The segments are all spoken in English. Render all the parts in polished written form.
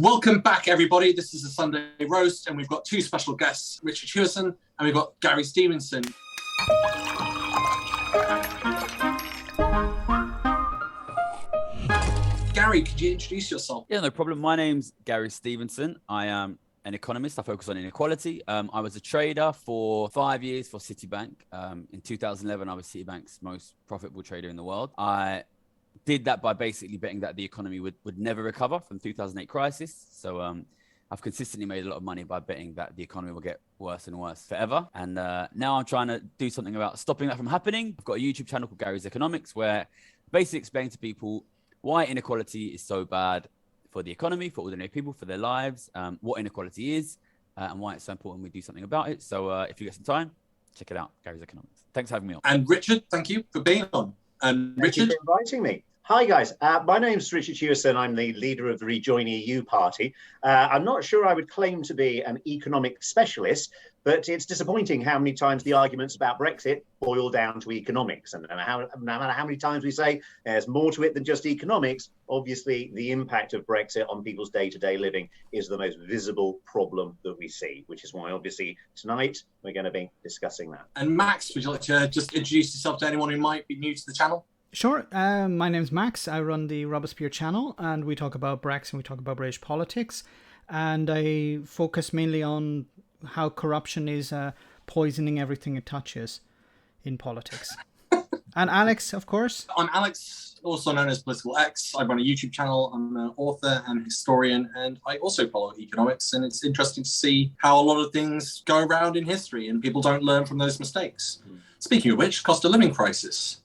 Welcome back, everybody. This is the Sunday Roast, and we've got two special guests, Richard Hewison, and we've got Gary Stevenson. Gary, could you introduce yourself? Yeah, no problem. My name's Gary Stevenson. I am an economist. I focus on inequality. I was a trader for 5 years for Citibank. In 2011, I was Citibank's most profitable trader in the world. I did that by basically betting that the economy would never recover from the 2008 crisis. So I've consistently made a lot of money by betting that the economy will get worse and worse forever. And now I'm trying to do something about stopping that from happening. I've got a YouTube channel called Gary's Economics, where I basically explain to people why inequality is so bad for the economy, for ordinary people, for their lives, what inequality is, and why it's so important we do something about it. So if you get some time, check it out, Gary's Economics. Thanks for having me on. And Richard, thank you for being on. Thank you for inviting me. Hi, guys. My name's Richard Hewison. I'm the leader of the Rejoin EU party. I'm not sure I would claim to be an economic specialist, but it's disappointing how many times the arguments about Brexit boil down to economics. And no matter how many times we say there's more to it than just economics, obviously the impact of Brexit on people's day-to-day living is the most visible problem that we see, which is why obviously tonight we're going to be discussing that. And Max, would you like to just introduce yourself to anyone who might be new to the channel? Sure. My name's Max. I run the Robespierre channel, and we talk about Brexit and we talk about British politics. And I focus mainly on how corruption is poisoning everything it touches in politics. And Alex, of course. I'm Alex, also known as Political X. I run a YouTube channel. I'm an author and historian, and I also follow economics. And it's interesting to see how a lot of things go around in history and people don't learn from those mistakes. Speaking of which, cost of living crisis.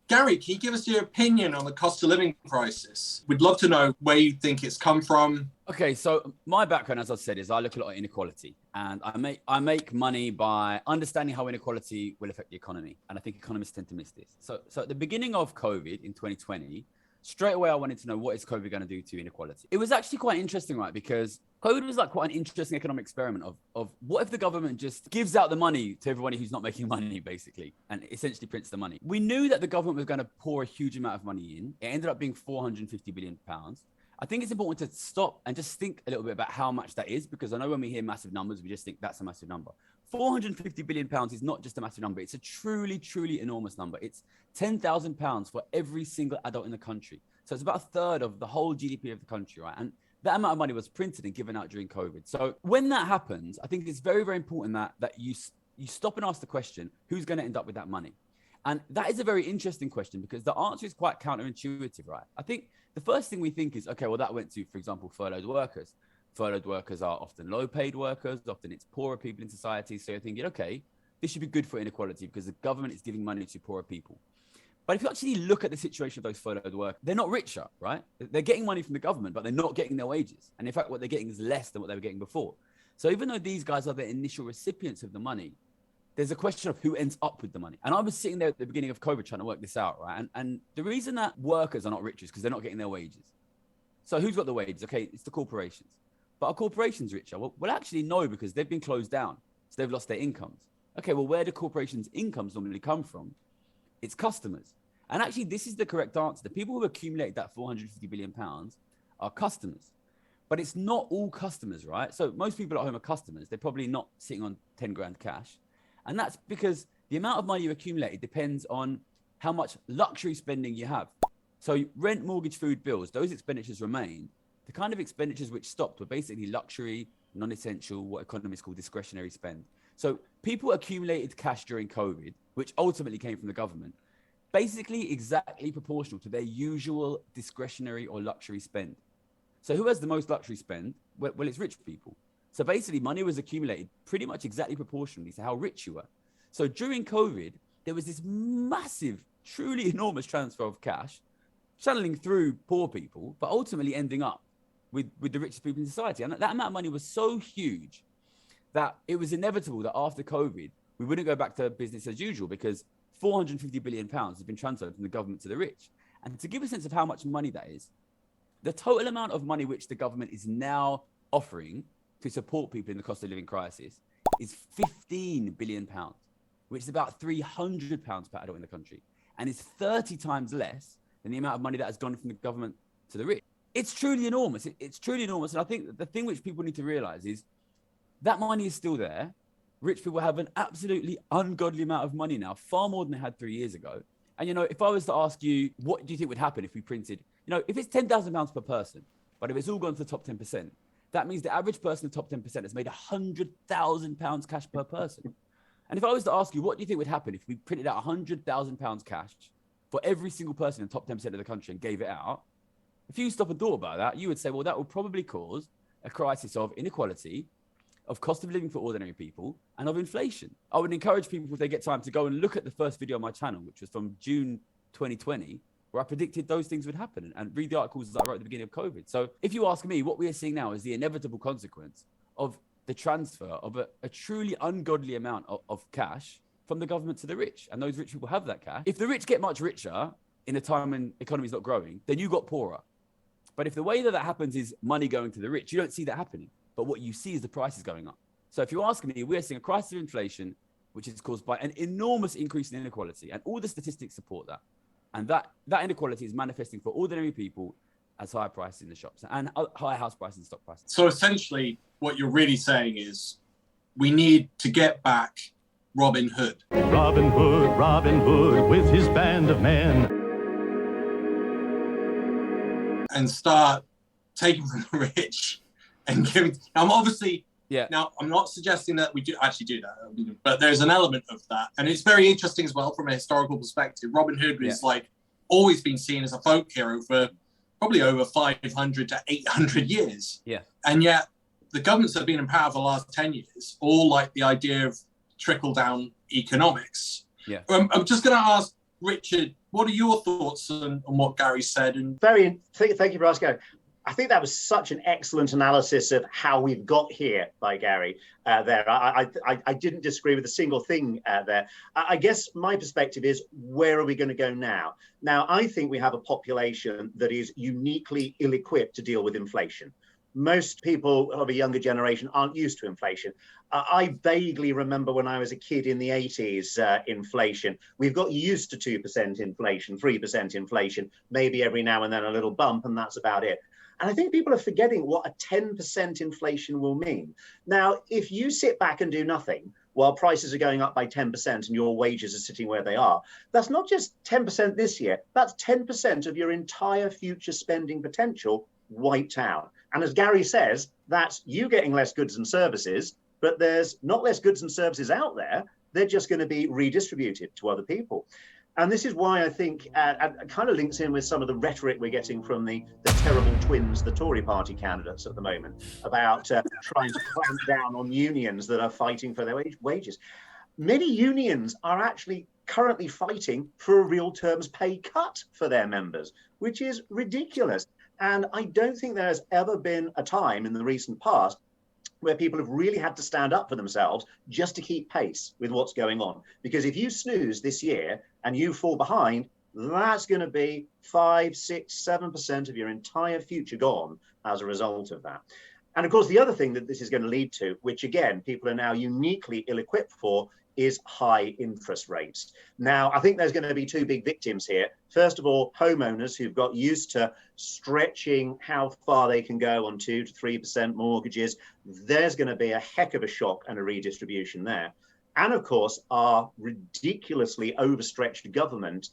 Gary, can you give us your opinion on the cost of living crisis? We'd love to know where you think it's come from. Okay, so my background, as I said, is I look a lot at inequality, and I make money by understanding how inequality will affect the economy. And I think economists tend to miss this. So at the beginning of COVID in 2020, straight away I wanted to know, what is COVID going to do to inequality? It was actually quite interesting, right? Because COVID was like quite an interesting economic experiment of what if the government just gives out the money to everybody who's not making money, basically, and essentially prints the money. We knew that the government was going to pour a huge amount of money in. It ended up being £450 billion. I think it's important to stop and just think a little bit about how much that is, because I know when we hear massive numbers, we just think that's a massive number. £450 billion is not just a massive number. It's a truly, truly enormous number. It's £10,000 for every single adult in the country. So it's about a third of the whole GDP of the country, right? And that amount of money was printed and given out during COVID. So when that happens, I think it's very, very important that you stop and ask the question, who's going to end up with that money? And that is a very interesting question, because the answer is quite counterintuitive, right? I think the first thing we think is, okay, well, that went to, for example, furloughed workers. Furloughed workers are often low-paid workers. Often it's poorer people in society. So you're thinking, okay, this should be good for inequality because the government is giving money to poorer people. But if you actually look at the situation of those furloughed workers, they're not richer, right? They're getting money from the government, but they're not getting their wages. And in fact, what they're getting is less than what they were getting before. So even though these guys are the initial recipients of the money, there's a question of who ends up with the money. And I was sitting there at the beginning of COVID trying to work this out, right? And the reason that workers are not rich is because they're not getting their wages. So who's got the wages? Okay, it's the corporations. But are corporations richer? Well, actually, no, because they've been closed down. So they've lost their incomes. Okay, well, where do corporations' incomes normally come from? It's customers. And actually, this is the correct answer. The people who accumulated that £450 billion are customers. But it's not all customers, right? So most people at home are customers. They're probably not sitting on 10 grand cash. And that's because the amount of money you accumulated depends on how much luxury spending you have. So rent, mortgage, food, bills, those expenditures remain. The kind of expenditures which stopped were basically luxury, non-essential, what economists call discretionary spend. So people accumulated cash during COVID, which ultimately came from the government, basically exactly proportional to their usual discretionary or luxury spend. So who has the most luxury spend? Well, it's rich people. So basically money was accumulated pretty much exactly proportionally to how rich you were. So during COVID, there was this massive, truly enormous transfer of cash channeling through poor people, but ultimately ending up with the richest people in society. And that amount of money was so huge that it was inevitable that after COVID, we wouldn't go back to business as usual, because £450 billion has been transferred from the government to the rich. And to give a sense of how much money that is, the total amount of money which the government is now offering to support people in the cost of living crisis is £15 billion, which is about £300 per adult in the country, and is 30 times less than the amount of money that has gone from the government to the rich. It's truly enormous. It's truly enormous. And I think the thing which people need to realize is that money is still there. Rich people have an absolutely ungodly amount of money now, far more than they had 3 years ago. And, if I was to ask you, what do you think would happen if we printed, if it's £10,000 per person, but if it's all gone to the top 10%, that means the average person in the top 10% has made £100,000 cash per person. And if I was to ask you, what do you think would happen if we printed out £100,000 cash for every single person in the top 10% of the country and gave it out? If you stop and thought about that, you would say, well, that will probably cause a crisis of inequality, of cost of living for ordinary people, and of inflation. I would encourage people, if they get time, to go and look at the first video on my channel, which was from June 2020, where I predicted those things would happen, and read the articles that I wrote at the beginning of COVID. So if you ask me, what we are seeing now is the inevitable consequence of the transfer of a truly ungodly amount of cash from the government to the rich. And those rich people have that cash. If the rich get much richer in a time when the economy is not growing, then you got poorer. But if the way that happens is money going to the rich, you don't see that happening. But what you see is the prices going up. So if you ask me, we're seeing a crisis of inflation, which is caused by an enormous increase in inequality. And all the statistics support that. And that inequality is manifesting for ordinary people as higher prices in the shops and higher house prices and stock prices. So essentially, what you're really saying is we need to get back Robin Hood. Robin Hood with his band of men. And start taking from the rich and giving. Now, obviously, Now, I'm not suggesting that we do actually do that, but there's an element of that. And it's very interesting as well from a historical perspective. Robin Hood is always been seen as a folk hero for probably over 500 to 800 years. Yeah. And yet the governments that have been in power for the last 10 years all like the idea of trickle-down economics. Yeah. I'm just going to ask Richard, what are your thoughts on what Gary said? And thank you for asking. I think that was such an excellent analysis of how we've got here by Gary there. I didn't disagree with a single thing there. I guess my perspective is, where are we going to go now? Now, I think we have a population that is uniquely ill-equipped to deal with inflation. Most people of a younger generation aren't used to inflation. I vaguely remember when I was a kid in the 80s, inflation. We've got used to 2% inflation, 3% inflation, maybe every now and then a little bump, and that's about it. And I think people are forgetting what a 10% inflation will mean. Now, if you sit back and do nothing while prices are going up by 10% and your wages are sitting where they are, that's not just 10% this year, that's 10% of your entire future spending potential wiped out. And as Gary says, that's you getting less goods and services, but there's not less goods and services out there. They're just going to be redistributed to other people. And this is why I think it kind of links in with some of the rhetoric we're getting from the terrible twins, the Tory party candidates at the moment, about trying to clamp down on unions that are fighting for their wages. Many unions are actually currently fighting for a real terms pay cut for their members, which is ridiculous. And I don't think there has ever been a time in the recent past where people have really had to stand up for themselves just to keep pace with what's going on. Because if you snooze this year and you fall behind, that's going to be 5, 6, 7% of your entire future gone as a result of that. And of course, the other thing that this is going to lead to, which again, people are now uniquely ill-equipped for, is high interest rates. Now, I think there's going to be two big victims here. First of all, homeowners who've got used to stretching how far they can go on 2 to 3% mortgages. There's going to be a heck of a shock and a redistribution there. And of course, our ridiculously overstretched government.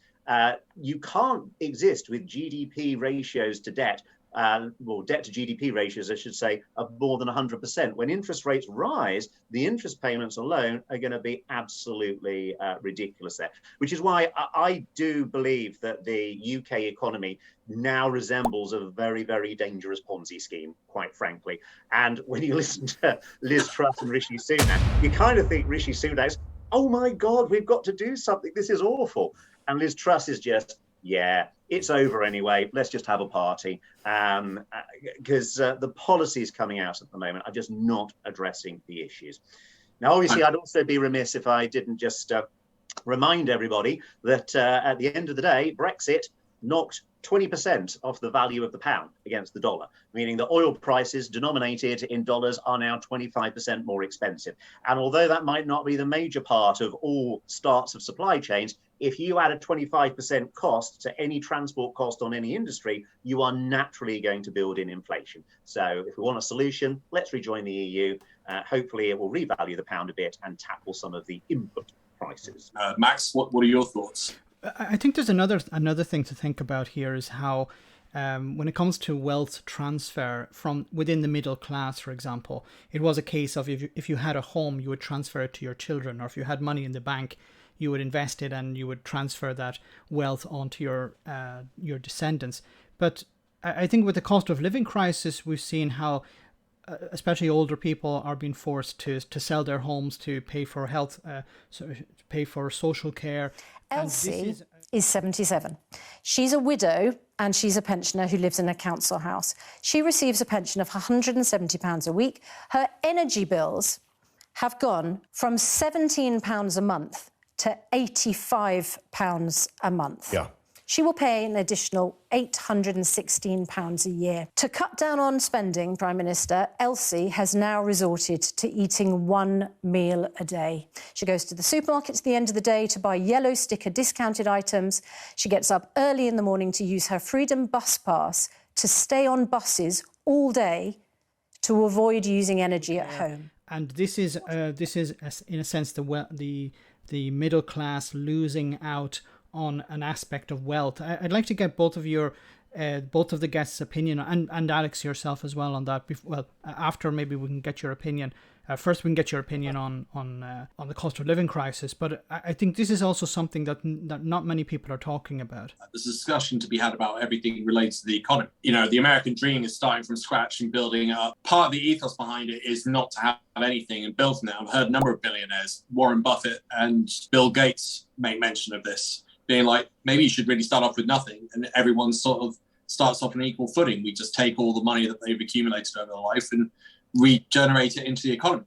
You can't exist with GDP ratios to debt, debt to GDP ratios, I should say, of more than 100%. When interest rates rise, the interest payments alone are going to be absolutely ridiculous there, which is why I do believe that the UK economy now resembles a very, very dangerous Ponzi scheme, quite frankly. And when you listen to Liz Truss and Rishi Sunak, you kind of think Rishi Sunak's, oh my God, we've got to do something. This is awful. And Liz Truss is just, yeah, it's over anyway. Let's just have a party. Because the policies coming out at the moment are just not addressing the issues. Now, obviously, I'd also be remiss if I didn't just remind everybody that at the end of the day, Brexit knocked 20% off the value of the pound against the dollar, meaning that oil prices denominated in dollars are now 25% more expensive. And although that might not be the major part of all starts of supply chains, if you add a 25% cost to any transport cost on any industry, you are naturally going to build in inflation. So if we want a solution, let's rejoin the EU. Hopefully it will revalue the pound a bit and tackle some of the input prices. Max, what are your thoughts? I think there's another thing to think about here is how when it comes to wealth transfer from within the middle class, for example, it was a case of if you had a home, you would transfer it to your children, or if you had money in the bank, you would invest it and you would transfer that wealth onto your descendants. But I think with the cost of living crisis, we've seen how especially older people are being forced to sell their homes to pay for health, pay for social care. Elsie is 77. She's a widow and she's a pensioner who lives in a council house. She receives a pension of £170 a week. Her energy bills have gone from £17 a month to £85 a month. Yeah. She will pay an additional £816 a year. To cut down on spending, Prime Minister, Elsie has now resorted to eating one meal a day. She goes to the supermarket at the end of the day to buy yellow sticker discounted items. She gets up early in the morning to use her Freedom Bus Pass to stay on buses all day to avoid using energy at home. And this is in a sense the middle class losing out on an aspect of wealth. I'd like to get both of the guests' opinion, and Alex, yourself as well, on that. After maybe we can get your opinion. First, we can get your opinion on the cost of living crisis. But I think this is also something that not many people are talking about. There's a discussion to be had about everything related to the economy. You know, the American dream is starting from scratch and building up. Part of the ethos behind it is not to have anything and build from it. I've heard a number of billionaires, Warren Buffett and Bill Gates, make mention of this, being like, maybe you should really start off with nothing, and everyone sort of starts off on an equal footing. We just take all the money that they've accumulated over their life and regenerate it into the economy.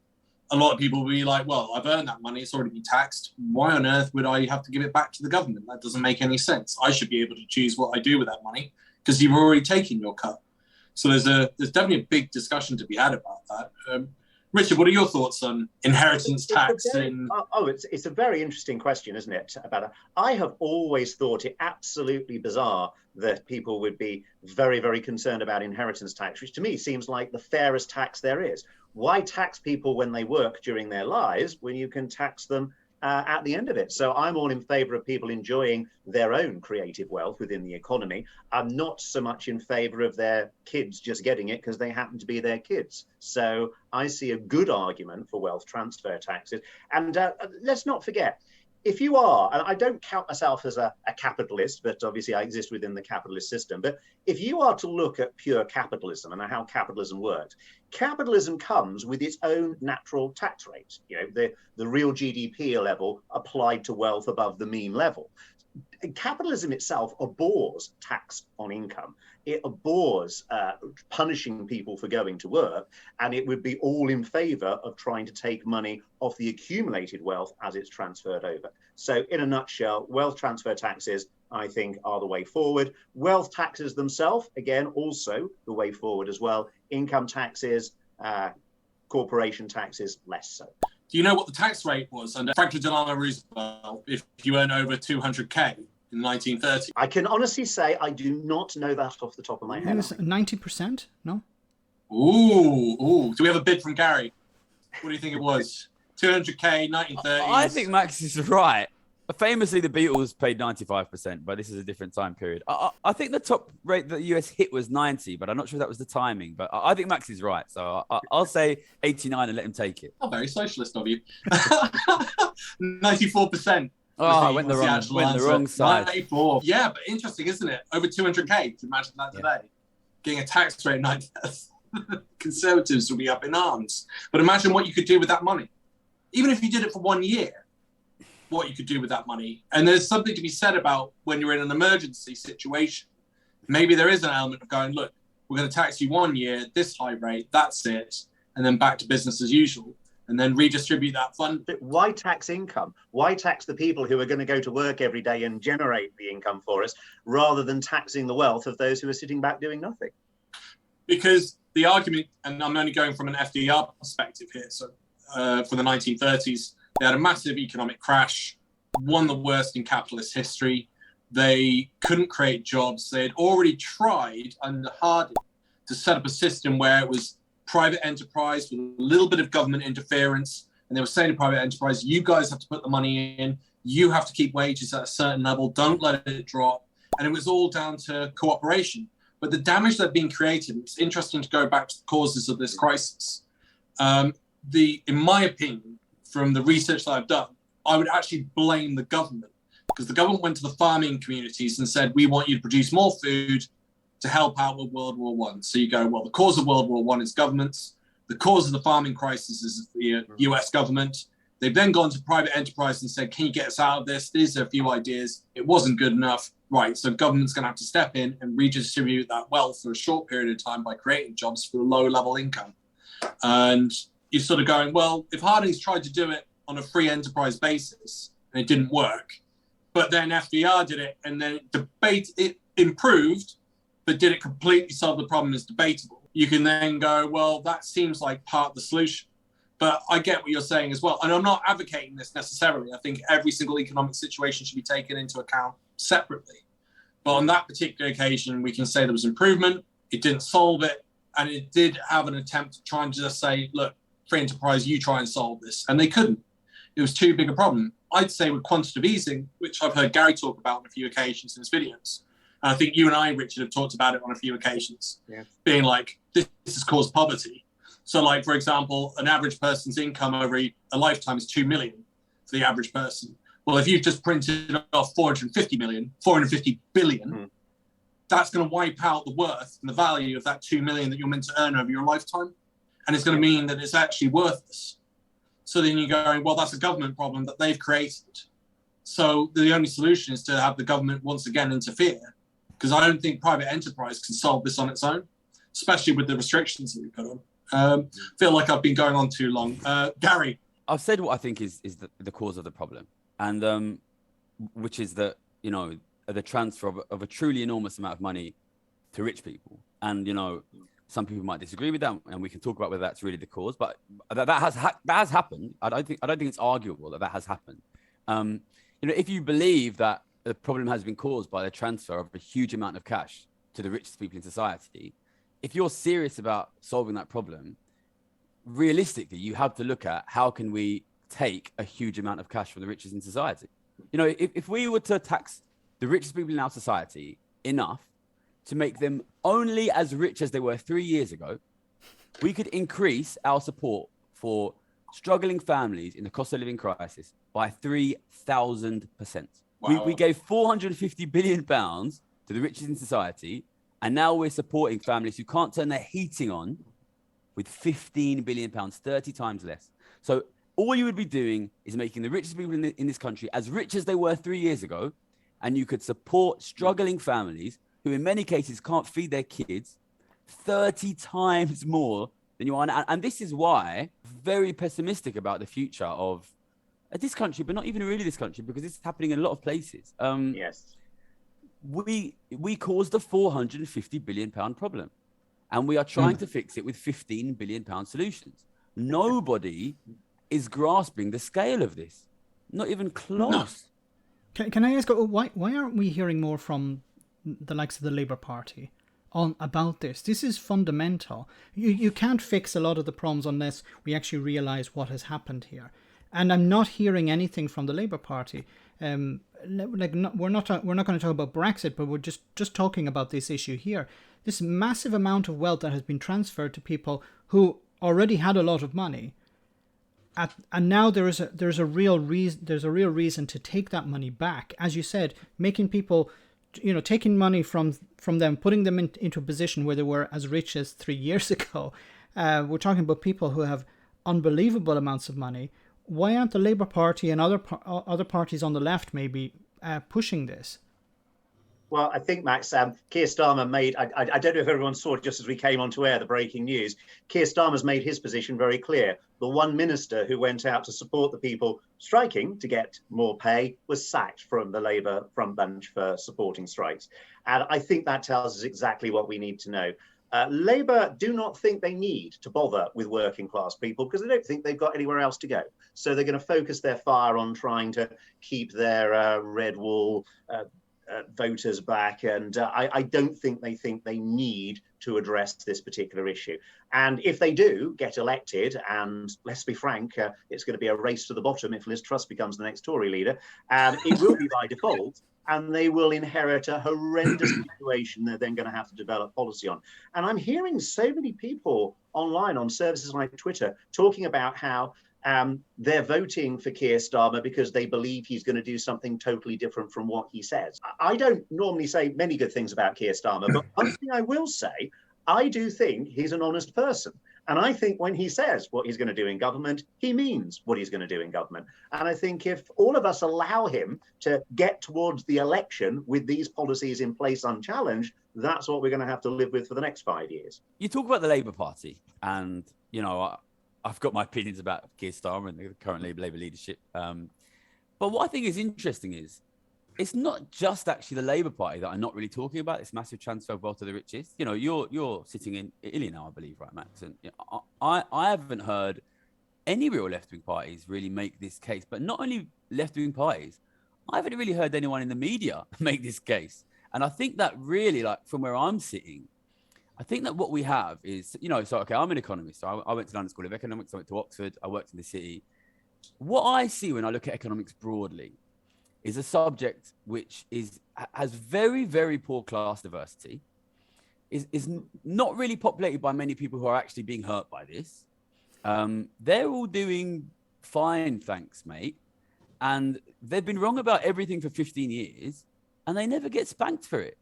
A lot of people will be like, well, I've earned that money, it's already been taxed. Why on earth would I have to give it back to the government? That doesn't make any sense. I should be able to choose what I do with that money because you've already taken your cut. So there's definitely a big discussion to be had about that. Richard, what are your thoughts on inheritance tax? It's a very interesting question, isn't it? I have always thought it absolutely bizarre that people would be very, very concerned about inheritance tax, which to me seems like the fairest tax there is. Why tax people when they work during their lives when you can tax them at the end of it? So I'm all in favour of people enjoying their own creative wealth within the economy. I'm not so much in favour of their kids just getting it because they happen to be their kids. So I see a good argument for wealth transfer taxes. And let's not forget, if you are, and I don't count myself as a capitalist, but obviously I exist within the capitalist system, but if you are to look at pure capitalism and how capitalism works, capitalism comes with its own natural tax rate, you know, the real GDP level applied to wealth above the mean level. Capitalism itself abhors tax on income. It abhors punishing people for going to work, and it would be all in favour of trying to take money off the accumulated wealth as it's transferred over. So in a nutshell, wealth transfer taxes, I think, are the way forward. Wealth taxes themselves, again, also the way forward as well. Income taxes, corporation taxes, less so. Do you know what the tax rate was under Franklin Delano Roosevelt if you earn over 200K in the 1930s? I can honestly say I do not know that off the top of my head. 90%? No? Ooh. Do we have a bid from Gary? What do you think it was? 200K, 1930s? I think Max is right. Famously, the Beatles paid 95%, but this is a different time period. I think the top rate that the US hit was 90, but I'm not sure that was the timing. But I think Max is right. So I'll say 89 and let him take it. Oh, very socialist of you. 94%. Oh, I went the wrong side. 94. Yeah, but interesting, isn't it? Over 200K. Imagine that today. Getting a tax rate 90. Conservatives will be up in arms. But imagine what you could do with that money. Even if you did it for 1 year. What you could do with that money. And there's something to be said about when you're in an emergency situation. Maybe there is an element of going, look, we're going to tax you 1 year, this high rate, that's it, and then back to business as usual. and then redistribute that fund. But why tax income? Why tax the people who are going to go to work every day and generate the income for us, rather than taxing the wealth of those who are sitting back doing nothing? Because the argument, and I'm only going from an FDR perspective here, so for the 1930s, they had a massive economic crash, one of the worst in capitalist history. They couldn't create jobs. They had already tried under Harding to set up a system where it was private enterprise with a little bit of government interference. And they were saying to private enterprise, you guys have to put the money in. You have to keep wages at a certain level. Don't let it drop. And it was all down to cooperation. But the damage that had been created, it's interesting to go back to the causes of this crisis. In my opinion, from the research that I've done, I would actually blame the government, because the government went to the farming communities and said, we want you to produce more food to help out with World War I. So you go, well, the cause of World War I is governments. The cause of the farming crisis is the US government. They've then gone to private enterprise and said, can you get us out of this? These are a few ideas. It wasn't good enough. Right, so government's going to have to step in and redistribute that wealth for a short period of time by creating jobs for low-level income. And you're sort of going, well, if Harding's tried to do it on a free enterprise basis and it didn't work, but then FDR did it and then it improved, but did it completely solve the problem is debatable. You can then go, well, that seems like part of the solution. But I get what you're saying as well. And I'm not advocating this necessarily. I think every single economic situation should be taken into account separately. But on that particular occasion, we can say there was improvement. It didn't solve it. And it did have an attempt to try and just say, look, free enterprise, you try and solve this. And they couldn't. It was too big a problem. I'd say with quantitative easing, which I've heard Gary talk about on a few occasions in his videos. And I think you and I, Richard, have talked about it on a few occasions, being like, this has caused poverty. So like, for example, an average person's income over a lifetime is 2 million for the average person. Well, if you've just printed off 450 billion, that's going to wipe out the worth and the value of that 2 million that you're meant to earn over your lifetime. And it's going to mean that it's actually worthless. So then you're going, well, that's a government problem that they've created. So the only solution is to have the government once again interfere, because I don't think private enterprise can solve this on its own, especially with the restrictions that we've got on. Feel like I've been going on too long. Gary? I've said what I think is the cause of the problem. And which is that, you know, the transfer of a truly enormous amount of money to rich people. And, you know, some people might disagree with that, and we can talk about whether that's really the cause. But that has happened. I don't think it's arguable that has happened. You know, if you believe that the problem has been caused by the transfer of a huge amount of cash to the richest people in society, if you're serious about solving that problem, realistically, you have to look at how can we take a huge amount of cash from the richest in society. You know, if we were to tax the richest people in our society enough to make them only as rich as they were 3 years ago, we could increase our support for struggling families in the cost of living crisis by 3,000%. Wow. We gave £450 billion to the richest in society, and now we're supporting families who can't turn their heating on with £15 billion, 30 times less. So all you would be doing is making the richest people in this country as rich as they were 3 years ago, and you could support struggling families who in many cases can't feed their kids 30 times more than you are. And this is why I'm very pessimistic about the future of this country, but not even really this country, because it's happening in a lot of places. Yes. We caused a £450 billion problem, and we are trying to fix it with £15 billion solutions. Nobody is grasping the scale of this. Not even close. No. Can I ask, why aren't we hearing more from the likes of the Labour Party about this? This is fundamental. You can't fix a lot of the problems unless we actually realise what has happened here. And I'm not hearing anything from the Labour Party. We're not going to talk about Brexit, but we're just talking about this issue here. This massive amount of wealth that has been transferred to people who already had a lot of money, and now there's a real reason to take that money back. As you said, making people, you know, taking money from them, putting them into a position where they were as rich as 3 years ago. We're talking about people who have unbelievable amounts of money. Why aren't the Labour Party and other parties on the left maybe pushing this? Well, I think, Max, Keir Starmer made, I don't know if everyone saw just as we came onto air, the breaking news. Keir Starmer's made his position very clear. The one minister who went out to support the people striking to get more pay was sacked from the Labour front bench for supporting strikes. And I think that tells us exactly what we need to know. Labour do not think they need to bother with working class people because they don't think they've got anywhere else to go. So they're going to focus their fire on trying to keep their red wall voters back. And I don't think they need to address this particular issue. And if they do get elected, and let's be frank, it's going to be a race to the bottom if Liz Truss becomes the next Tory leader, and it will be by default. And they will inherit a horrendous situation they're then going to have to develop policy on. And I'm hearing so many people online on services like Twitter talking about how they're voting for Keir Starmer because they believe he's going to do something totally different from what he says. I don't normally say many good things about Keir Starmer, but one thing I will say, I do think he's an honest person. And I think when he says what he's going to do in government, he means what he's going to do in government. And I think if all of us allow him to get towards the election with these policies in place unchallenged, that's what we're going to have to live with for the next 5 years. You talk about the Labour Party, and, you know, I've got my opinions about Keir Starmer and the current Labour leadership. But what I think is interesting is it's not just actually the Labour Party that I'm not really talking about, this massive transfer of wealth to the richest. You know, you're sitting in Italy now, I believe, right, Max? And you know, I haven't heard any real left-wing parties really make this case. But not only left-wing parties, I haven't really heard anyone in the media make this case. And I think that really, like, from where I'm sitting, I think that what we have is, you know, so, okay, I'm an economist. So I went to London School of Economics. I went to Oxford. I worked in the city. What I see when I look at economics broadly is a subject which has very, very poor class diversity, is not really populated by many people who are actually being hurt by this. They're all doing fine, thanks, mate. And they've been wrong about everything for 15 years, and they never get spanked for it.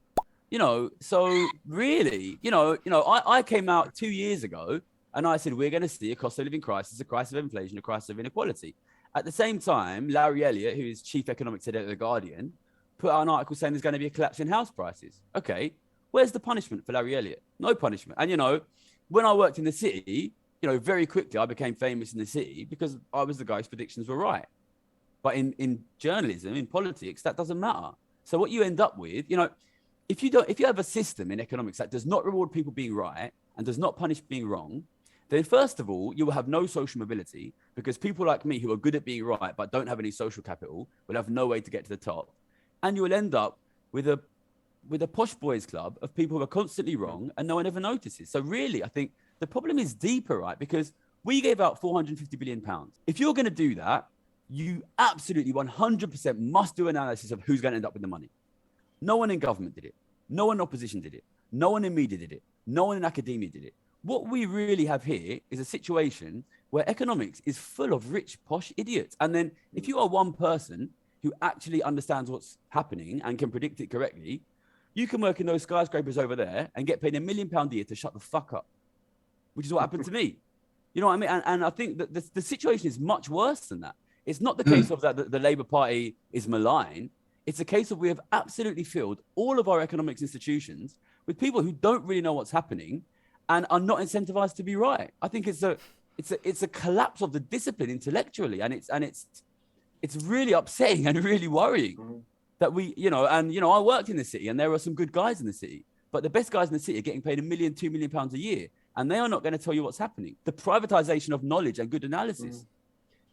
You know, so really, I came out 2 years ago and I said, we're going to see a cost of living crisis, a crisis of inflation, a crisis of inequality. At the same time, Larry Elliott, who is chief economics editor of The Guardian, put out an article saying there's going to be a collapse in house prices. Okay, where's the punishment for Larry Elliott? No punishment. And, you know, when I worked in the city, you know, very quickly I became famous in the city because I was the guy whose predictions were right. But in journalism, in politics, that doesn't matter. So what you end up with, you know, if you have a system in economics that does not reward people being right and does not punish being wrong, then first of all, you will have no social mobility because people like me who are good at being right but don't have any social capital will have no way to get to the top. And you will end up with a posh boys club of people who are constantly wrong and no one ever notices. So really, I think the problem is deeper, right? Because we gave out £450 billion. If you're going to do that, you absolutely 100% must do analysis of who's going to end up with the money. No one in government did it. No one in opposition did it. No one in media did it. No one in academia did it. What we really have here is a situation where economics is full of rich, posh idiots. And then if you are one person who actually understands what's happening and can predict it correctly, you can work in those skyscrapers over there and get paid £1 million a year to shut the fuck up, which is what happened to me. You know what I mean? And I think that the situation is much worse than that. It's not the case of that the Labour Party is malign. It's a case of we have absolutely filled all of our economics institutions with people who don't really know what's happening and are not incentivized to be right. I think it's a collapse of the discipline intellectually, and it's really upsetting and really worrying that we, I worked in the city and there are some good guys in the city, but the best guys in the city are getting paid £1 million, £2 million a year, and they are not going to tell you what's happening. The privatization of knowledge and good analysis.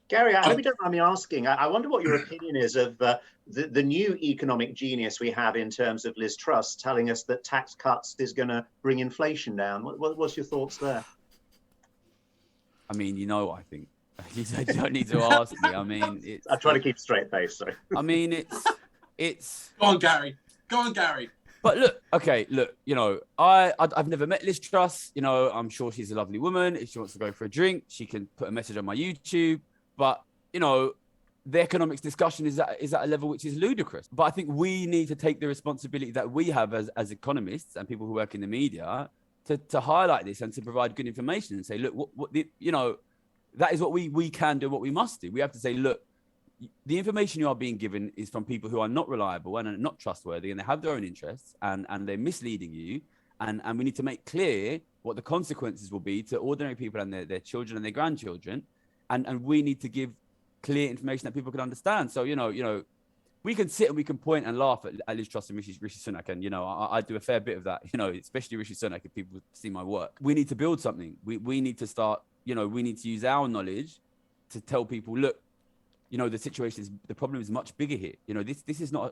Gary, I hope you don't mind me asking. I wonder what your opinion is of the new economic genius we have in terms of Liz Truss telling us that tax cuts is going to bring inflation down. What's your thoughts there? I mean, I think you don't need to ask me. I mean, I try to keep a straight face. Sorry. I mean, it's. Go on, Gary. But look, I've never met Liz Truss. I'm sure she's a lovely woman. If she wants to go for a drink, she can put a message on my YouTube. But, the economics discussion is at a level which is ludicrous. But I think we need to take the responsibility that we have as economists and people who work in the media to highlight this and to provide good information and say, look, that is what we can do, what we must do. We have to say, look, the information you are being given is from people who are not reliable and are not trustworthy, and they have their own interests, and they're misleading you. And we need to make clear what the consequences will be to ordinary people and their children and their grandchildren. And we need to give clear information that people can understand. So, we can sit and we can point and laugh at Liz Truss and Rishi Sunak. And, I do a fair bit of that, especially Rishi Sunak, if people see my work. We need to build something. We need to start, we need to use our knowledge to tell people, look, the problem is much bigger here.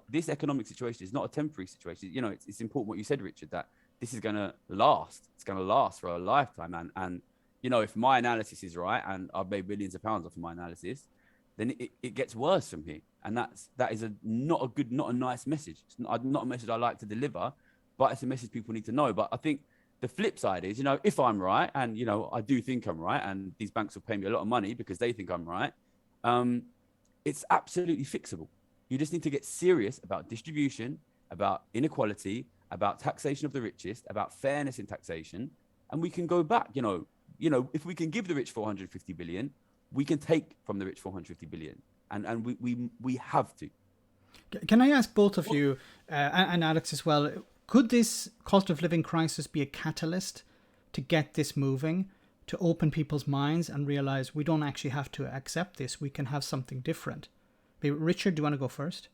This economic situation is not a temporary situation. It's important what you said, Richard, that this is going to last. It's going to last for a lifetime. And if my analysis is right, and I've made billions of pounds off of my analysis, then it gets worse from here. And that is not a nice message. It's not a message I like to deliver, but it's a message people need to know. But I think the flip side is, if I'm right, and, I do think I'm right, and these banks will pay me a lot of money because they think I'm right, it's absolutely fixable. You just need to get serious about distribution, about inequality, about taxation of the richest, about fairness in taxation, and we can go back. If we can give the rich 450 billion, we can take from the rich 450 billion, and we have to. Can I ask both of you, and Alex as well, could this cost of living crisis be a catalyst to get this moving, to open people's minds and realize we don't actually have to accept this, we can have something different? Maybe, Richard, do you want to go first?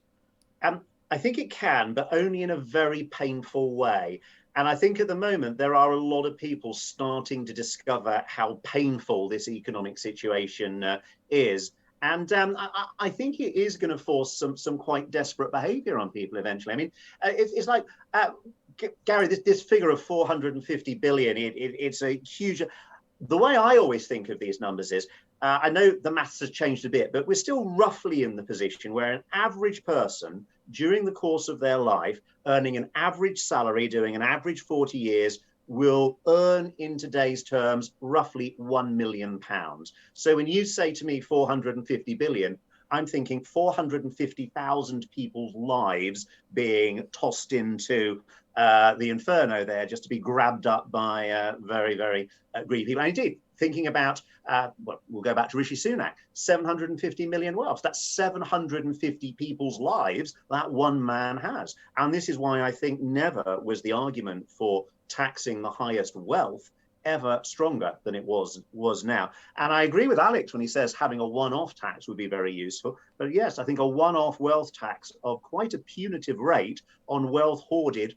I think it can, but only in a very painful way. And I think at the moment, there are a lot of people starting to discover how painful this economic situation is. And I think it is going to force some quite desperate behavior on people eventually. I mean, it's like, Gary, this figure of 450 billion, it's a huge... The way I always think of these numbers is, I know the maths has changed a bit, but we're still roughly in the position where an average person during the course of their life, earning an average salary, doing an average 40 years, will earn in today's terms roughly £1 million. So when you say to me 450 billion, I'm thinking 450,000 people's lives being tossed into the inferno there, just to be grabbed up by very, very greedy people. And indeed, thinking about, we'll go back to Rishi Sunak, 750 million wealth. That's 750 people's lives that one man has. And this is why I think never was the argument for taxing the highest wealth ever stronger than it was now. And I agree with Alex when he says having a one-off tax would be very useful. But yes, I think a one-off wealth tax of quite a punitive rate on wealth hoarded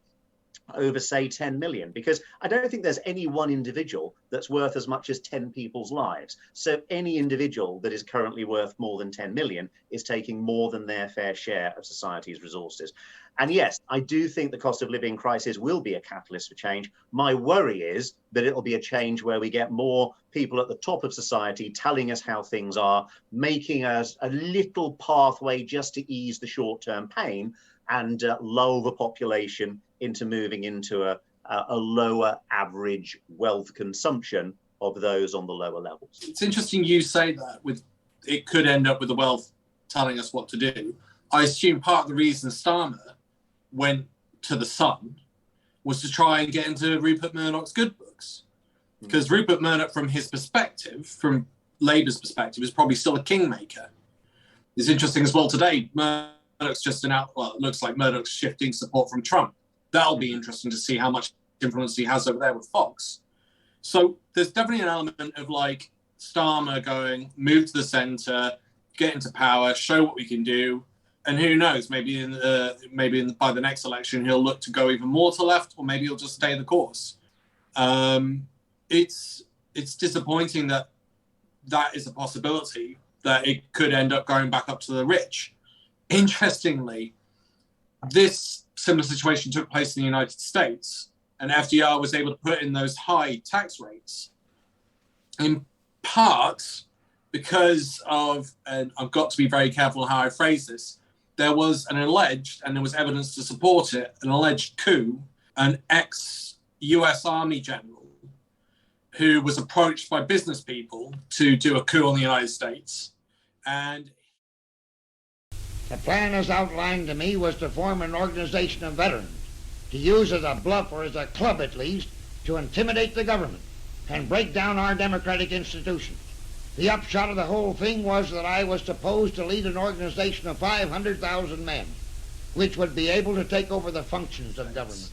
over, say, 10 million, because I don't think there's any one individual that's worth as much as 10 people's lives. So any individual that is currently worth more than 10 million is taking more than their fair share of society's resources. And yes, I do think the cost of living crisis will be a catalyst for change. My worry is that it'll be a change where we get more people at the top of society telling us how things are, making us a little pathway just to ease the short-term pain, and lull the population into moving into a lower average wealth consumption of those on the lower levels. It's interesting you say that it could end up with the wealth telling us what to do. I assume part of the reason Starmer went to the Sun was to try and get into Rupert Murdoch's good books. Because Rupert Murdoch, from his perspective, from Labour's perspective, is probably still a kingmaker. It's interesting as well today, Murdoch's just it looks like Murdoch's shifting support from Trump. That'll be interesting to see how much influence he has over there with Fox. So there's definitely an element of like Starmer going, move to the centre, get into power, show what we can do. And who knows, by the next election, he'll look to go even more to left, or maybe he'll just stay the course. It's disappointing that is a possibility, that it could end up going back up to the rich. Interestingly, this similar situation took place in the United States, and FDR was able to put in those high tax rates, in part because of, and I've got to be very careful how I phrase this, there was an alleged, and there was evidence to support it, an alleged coup, an ex-US Army general who was approached by business people to do a coup on the United States. And the plan as outlined to me was to form an organization of veterans, to use as a bluff, or as a club at least, to intimidate the government and break down our democratic institutions. The upshot of the whole thing was that I was supposed to lead an organization of 500,000 men, which would be able to take over the functions of government.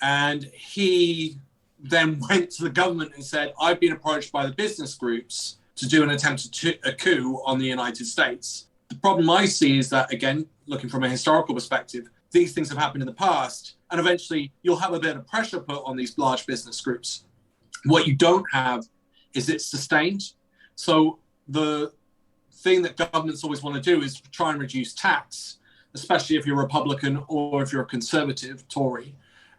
And he then went to the government and said, I've been approached by the business groups to do an attempt to a coup on the United States. The problem I see is that, again, looking from a historical perspective, these things have happened in the past, and eventually you'll have a bit of pressure put on these large business groups. What you don't have is it's sustained. So the thing that governments always want to do is try and reduce tax, especially if you're a Republican or if you're a conservative Tory.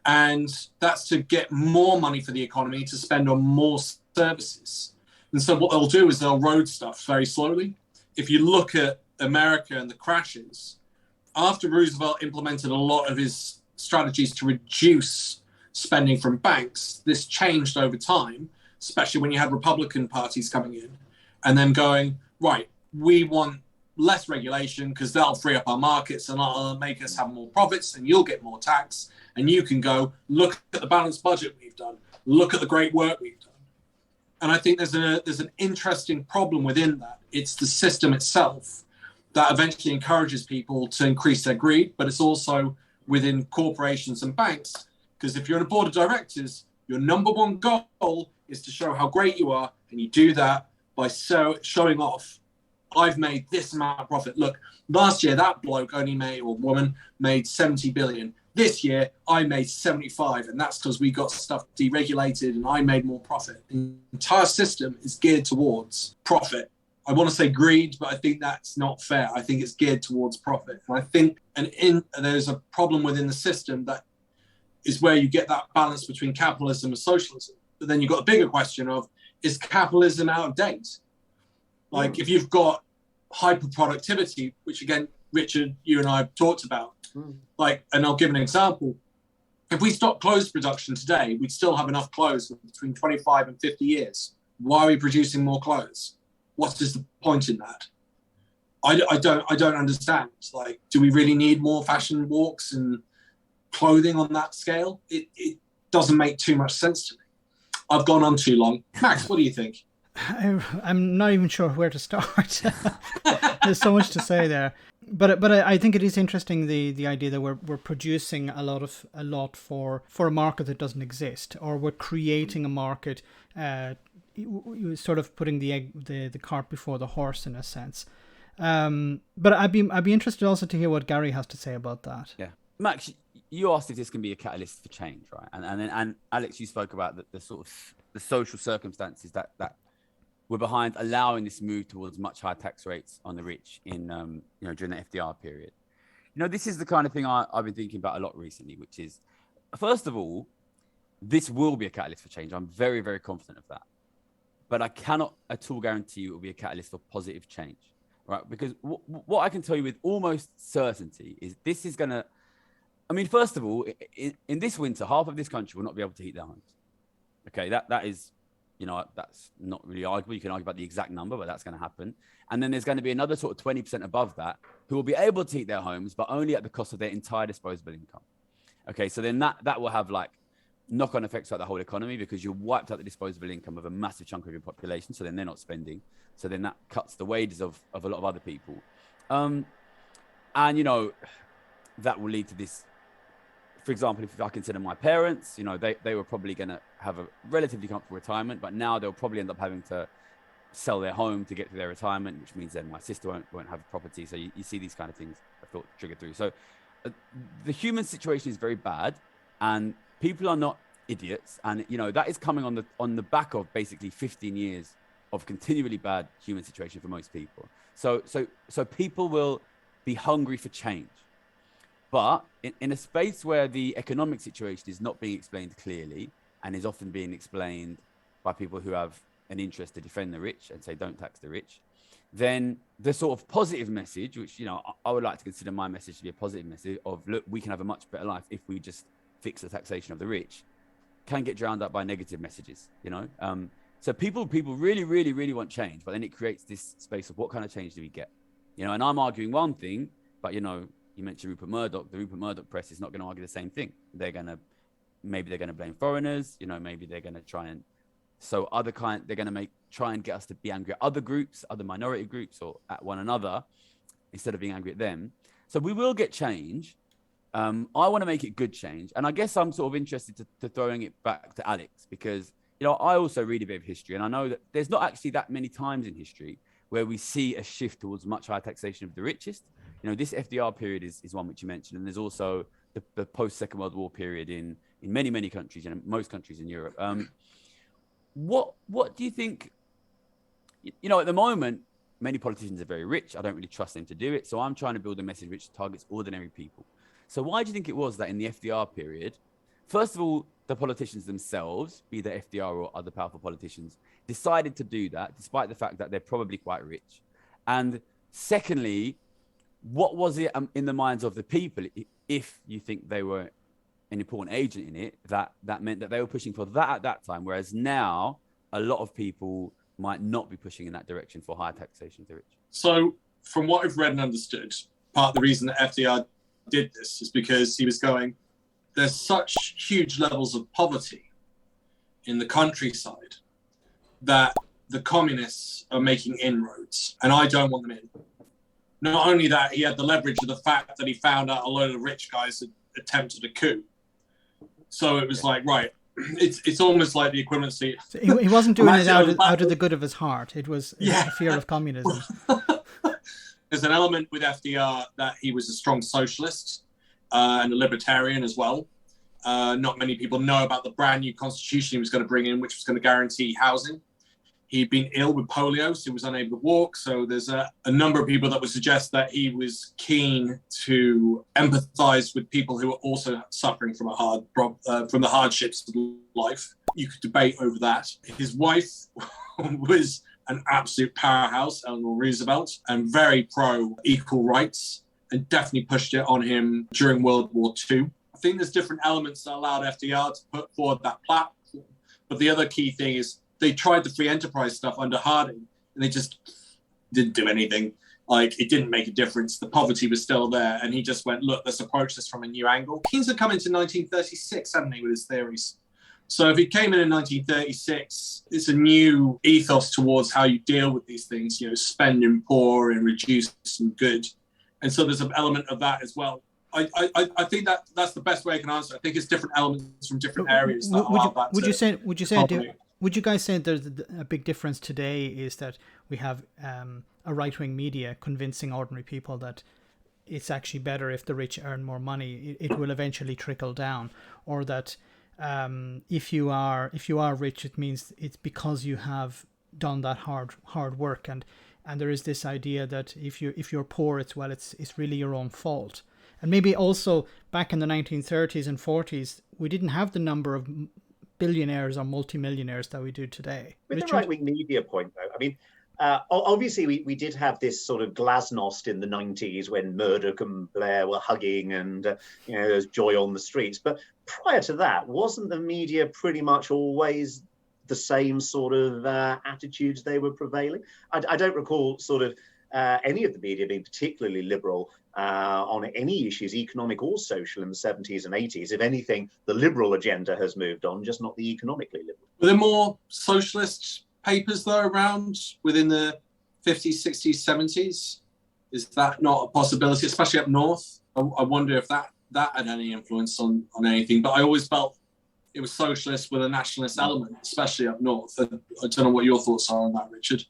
And that's to get more money for the economy to spend on more services. And so what they'll do is they'll road stuff very slowly. If you look at America and the crashes, after Roosevelt implemented a lot of his strategies to reduce spending from banks, this changed over time, especially when you had Republican parties coming in and then going, right, we want less regulation because that'll free up our markets and that'll make us have more profits and you'll get more tax and you can go, look at the balanced budget we've done, look at the great work we've done. And I think there's an interesting problem within that. It's the system itself that eventually encourages people to increase their greed, but it's also within corporations and banks, because if you're on a board of directors, your number one goal is to show how great you are, and you do that by showing off, I've made this amount of profit. Look, last year that bloke only made, or woman, made 70 billion. This year I made 75, and that's because we got stuff deregulated and I made more profit. The entire system is geared towards profit. I want to say greed, but I think that's not fair. I think it's geared towards profit. And I think there's a problem within the system that is where you get that balance between capitalism and socialism. But then you've got a bigger question of, is capitalism out of date? Like if you've got hyper productivity, which again, Richard, you and I have talked about, like, and I'll give an example. If we stop clothes production today, we'd still have enough clothes for between 25 and 50 years. Why are we producing more clothes? What is the point in that? I don't understand. Like, do we really need more fashion walks and clothing on that scale? It doesn't make too much sense to me. I've gone on too long. Max, what do you think? I'm not even sure where to start. There's so much to say there. But I think it is interesting the idea that we're producing a lot for a market that doesn't exist, or we're creating a market, sort of putting the cart before the horse in a sense. But I'd be interested also to hear what Gary has to say about that. Yeah, Max, you asked if this can be a catalyst for change, right? And Alex, you spoke about the sort of the social circumstances that we're behind allowing this move towards much higher tax rates on the rich in during the FDR period. This is the kind of thing I've been thinking about a lot recently, which is, first of all, this will be a catalyst for change. I'm very, very confident of that. But I cannot at all guarantee it will be a catalyst for positive change, right? Because what I can tell you with almost certainty is this is going to, first of all, in this winter, half of this country will not be able to heat their homes. Okay, that is, that's not really arguable. You can argue about the exact number, but that's going to happen. And then there's going to be another sort of 20% above that who will be able to heat their homes, but only at the cost of their entire disposable income. Okay, so then that will have like knock-on effects throughout the whole economy, because you wiped out the disposable income of a massive chunk of your population. So then they're not spending. So then that cuts the wages of a lot of other people. And, that will lead to this. For example, if I consider my parents, they were probably going to have a relatively comfortable retirement, but now they'll probably end up having to sell their home to get to their retirement, which means then my sister won't have a property. So you see these kind of things I thought trigger through. So the human situation is very bad, and people are not idiots. And, that is coming on the back of basically 15 years of continually bad human situation for most people. So people will be hungry for change. But in a space where the economic situation is not being explained clearly and is often being explained by people who have an interest to defend the rich and say, don't tax the rich, then the sort of positive message, which, I would like to consider my message to be a positive message of, look, we can have a much better life if we just fix the taxation of the rich, can get drowned out by negative messages, So people really, really, really want change, but then it creates this space of what kind of change do we get? And I'm arguing one thing, but, you mentioned Rupert Murdoch. The Rupert Murdoch press is not going to argue the same thing. Maybe they're going to blame foreigners. Maybe they're going to try and So they're going to try and get us to be angry at other groups, other minority groups, or at one another, instead of being angry at them. So we will get change. I want to make it good change. And I guess I'm sort of interested to throwing it back to Alex, because, I also read a bit of history, and I know that there's not actually that many times in history where we see a shift towards much higher taxation of the richest. This FDR period is one which you mentioned, and there's also the post-Second World War period in many, many countries, most countries in Europe. What do you think? At the moment, many politicians are very rich. I don't really trust them to do it. So I'm trying to build a message which targets ordinary people. So why do you think it was that in the FDR period, first of all, the politicians themselves, be they FDR or other powerful politicians, decided to do that, despite the fact that they're probably quite rich? And secondly, what was it in the minds of the people, if you think they were an important agent in it, that meant that they were pushing for that at that time, whereas now a lot of people might not be pushing in that direction for higher taxation of the rich? So from what I've read and understood, part of the reason that FDR did this is because he was going, there's such huge levels of poverty in the countryside that the communists are making inroads, and I don't want them in. Not only that, he had the leverage of the fact that he found out a load of rich guys had attempted a coup. So it was like, right, it's almost like the equivalency. So he wasn't doing it out of the good of his heart. It was a fear of communism. There's an element with FDR that he was a strong socialist and a libertarian as well. Not many people know about the brand new constitution he was going to bring in, which was going to guarantee housing. He'd been ill with polio, so he was unable to walk. So there's a number of people that would suggest that he was keen to empathize with people who are also suffering from from the hardships of life. You could debate over that. His wife was an absolute powerhouse, Eleanor Roosevelt, and very pro equal rights, and definitely pushed it on him during World War II. I think there's different elements that allowed FDR to put forward that platform. But the other key thing is, they tried the free enterprise stuff under Harding, and they just didn't do anything. Like, it didn't make a difference. The poverty was still there, and he just went, look, let's approach this from a new angle. Keynes had come into 1936, hadn't he, with his theories? So if he came in 1936, it's a new ethos towards how you deal with these things, spend and poor and reduce and good. And so there's an element of that as well. I think that's the best way I can answer. I think it's different elements from different areas. Would you guys say there's a big difference today is that we have a right-wing media convincing ordinary people that it's actually better if the rich earn more money, it will eventually trickle down, or that if you are rich, it means it's because you have done that hard work, and there is this idea that if you're poor, it's really your own fault. And maybe also back in the 1930s and 40s, we didn't have the number of billionaires or multimillionaires that we do today. With Richard? The right-wing media point, though, I mean, obviously we did have this sort of glasnost in the 90s when Murdoch and Blair were hugging and there was joy on the streets. But prior to that, wasn't the media pretty much always the same sort of attitudes they were prevailing? I don't recall sort of any of the media being particularly liberal on any issues, economic or social, in the 70s and 80s. If anything, the liberal agenda has moved on, just not the economically liberal. Were there more socialist papers, though, around within the 50s, 60s, 70s? Is that not a possibility, especially up north? I wonder if that had any influence on anything. But I always felt it was socialist with a nationalist element, especially up north. I don't know what your thoughts are on that, Richard.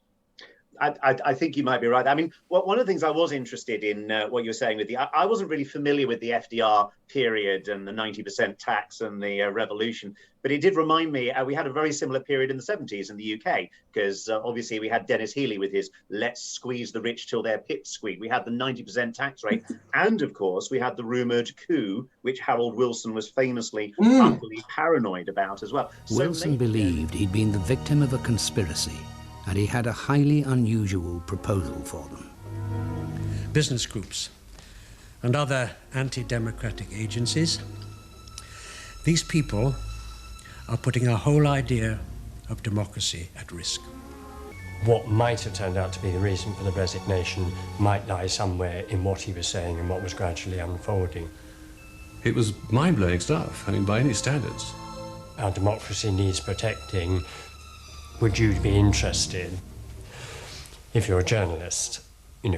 I think you might be right. I mean, one of the things I was interested in what you were saying with I wasn't really familiar with the FDR period and the 90% tax and the revolution, but it did remind me we had a very similar period in the 70s in the UK, because obviously we had Dennis Healey with his let's squeeze the rich till their pips squeak. We had the 90% tax rate. And of course, we had the rumoured coup, which Harold Wilson was famously utterly paranoid about as well. Wilson believed he'd been the victim of a conspiracy, and he had a highly unusual proposal for them. Business groups and other anti-democratic agencies, these people are putting our whole idea of democracy at risk. What might have turned out to be the reason for the resignation might lie somewhere in what he was saying and what was gradually unfolding. It was mind-blowing stuff, I mean, by any standards. Our democracy needs protecting. would you be interested, if you're a journalist,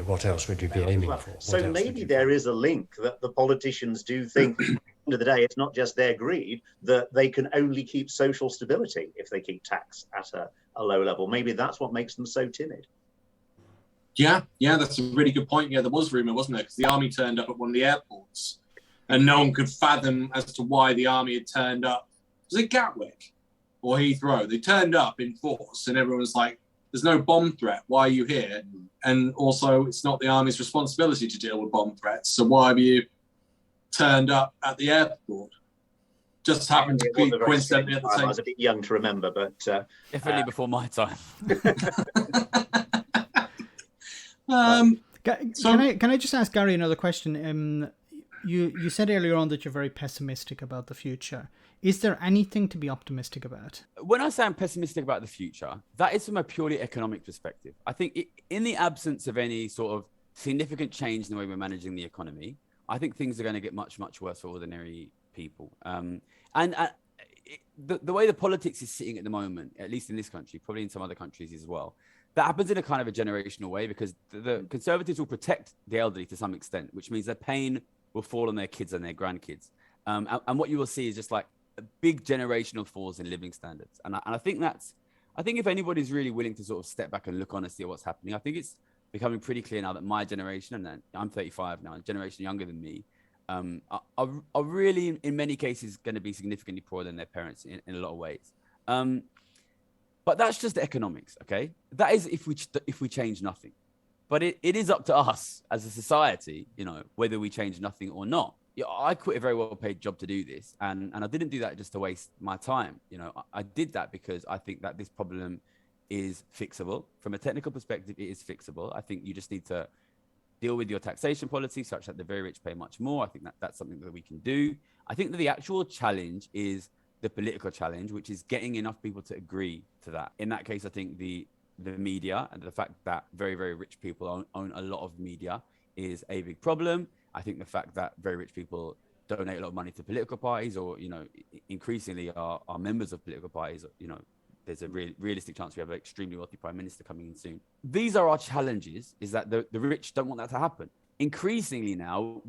what else would you be aiming for? So maybe there is a link that the politicians do think, at the end of the day, it's not just their greed, that they can only keep social stability if they keep tax at a low level. Maybe that's what makes them so timid. Yeah, that's a really good point. Yeah, there was rumour, wasn't there? Because the army turned up at one of the airports and no one could fathom as to why the army had turned up. Was it Gatwick or Heathrow? They turned up in force and everyone was like, there's no bomb threat. Why are you here? And also, it's not the army's responsibility to deal with bomb threats. So why have you turned up at the airport? Just happened to be coincidentally at the same. I was a bit young to remember, but definitely before my time. Can I just ask Gary another question? You said earlier on that you're very pessimistic about the future. Is there anything to be optimistic about? When I say I'm pessimistic about the future, that is from a purely economic perspective. I think in the absence of any sort of significant change in the way we're managing the economy, I think things are going to get much, much worse for ordinary people. The way the politics is sitting at the moment, at least in this country, probably in some other countries as well, that happens in a kind of a generational way because the Conservatives will protect the elderly to some extent, which means their pain will fall on their kids and their grandkids. And what you will see is just like big generational falls in living standards. And I think if anybody's really willing to sort of step back and look honestly at what's happening, I think it's becoming pretty clear now that my generation, and I'm 35 now, a generation younger than me, are really in many cases going to be significantly poorer than their parents in a lot of ways. But that's just the economics, okay? That is if we change nothing. But it is up to us as a society, whether we change nothing or not. I quit a very well-paid job to do this, and I didn't do that just to waste my time. I did that because I think that this problem is fixable. From a technical perspective, it is fixable. I think you just need to deal with your taxation policy such that the very rich pay much more. I think that's something that we can do. I think that the actual challenge is the political challenge, which is getting enough people to agree to that. In that case, I think the media and the fact that very, very rich people own a lot of media is a big problem. I think the fact that very rich people donate a lot of money to political parties or, increasingly are members of political parties, there's a realistic chance we have an extremely wealthy prime minister coming in soon. These are our challenges, is that the rich don't want that to happen. Increasingly now,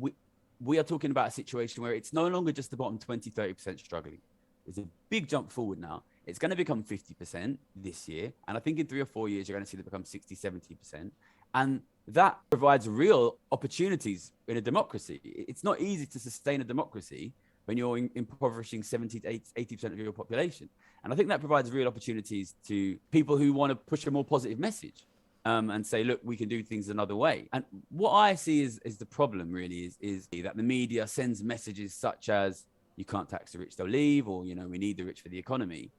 we are talking about a situation where it's no longer just the bottom 20, 30% struggling. There's a big jump forward now. It's going to become 50% this year. And I think in 3 or 4 years, you're going to see it become 60, 70%. And that provides real opportunities in a democracy. It's not easy to sustain a democracy when you're impoverishing 70 to 80% of your population. And I think that provides real opportunities to people who want to push a more positive message and say, look, we can do things another way. And what I see is the problem really is that the media sends messages such as, you can't tax the rich, they'll leave, or, we need the rich for the economy.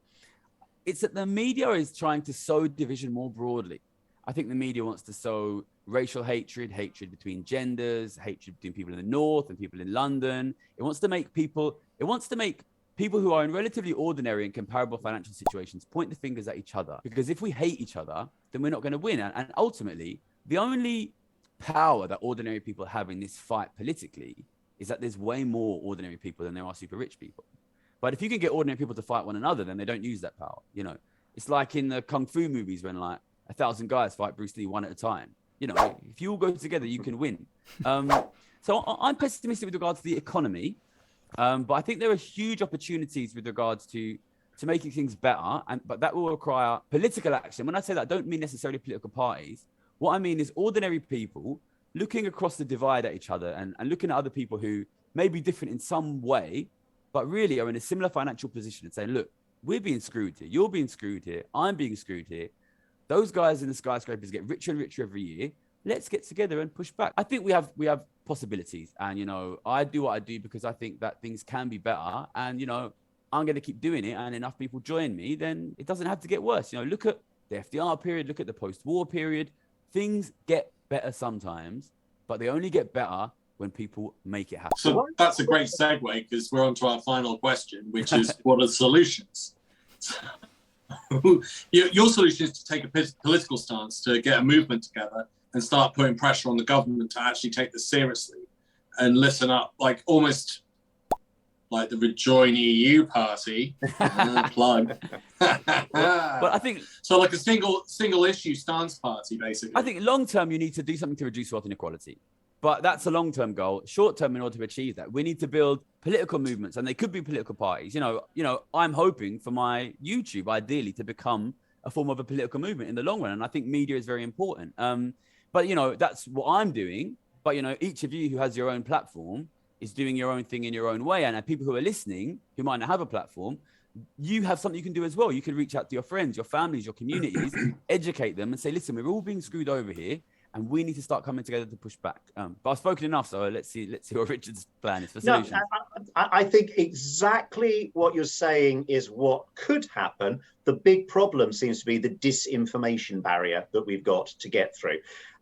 It's that the media is trying to sow division more broadly. I think the media wants to sow racial hatred between genders, hatred between people in the north and people in London. It wants to make people who are in relatively ordinary and comparable financial situations point the fingers at each other. Because if we hate each other, then we're not going to win. And ultimately, the only power that ordinary people have in this fight politically is that there's way more ordinary people than there are super rich people. But if you can get ordinary people to fight one another, then they don't use that power. It's like in the Kung Fu movies when 1,000 guys fight Bruce Lee one at a time. If you all go together, you can win. So I'm pessimistic with regards to the economy, but I think there are huge opportunities with regards to making things better. But that will require political action. When I say that, I don't mean necessarily political parties. What I mean is ordinary people looking across the divide at each other and looking at other people who may be different in some way, but really are in a similar financial position and saying, look, we're being screwed here. You're being screwed here. I'm being screwed here. Those guys in the skyscrapers get richer and richer every year. Let's get together and push back. I think we have possibilities. And, I do what I do because I think that things can be better. And, I'm going to keep doing it. And enough people join me, then it doesn't have to get worse. Look at the FDR period, look at the post-war period. Things get better sometimes, but they only get better when people make it happen. So that's a great segue because we're on to our final question, which is what are the solutions? Your solution is to take a political stance, to get a movement together and start putting pressure on the government to actually take this seriously and listen up, like almost like the Rejoin EU party. Plug. But I think so, like a single issue stance party, basically. I think long term you need to do something to reduce wealth inequality. But that's a long-term goal. Short-term, in order to achieve that, we need to build political movements, and they could be political parties. You know, I'm hoping for my YouTube, ideally, to become a form of a political movement in the long run. And I think media is very important. But, you know, that's what I'm doing. But, you know, each of you who has your own platform is doing your own thing in your own way. And people who are listening, who might not have a platform, you have something you can do as well. You can reach out to your friends, your families, your communities, educate them and say, listen, we're all being screwed over here. And we need to start coming together to push back. But I've spoken enough, so let's see what Richard's plan is for solutions. No, I think exactly what you're saying is what could happen. The big problem seems to be the disinformation barrier that we've got to get through.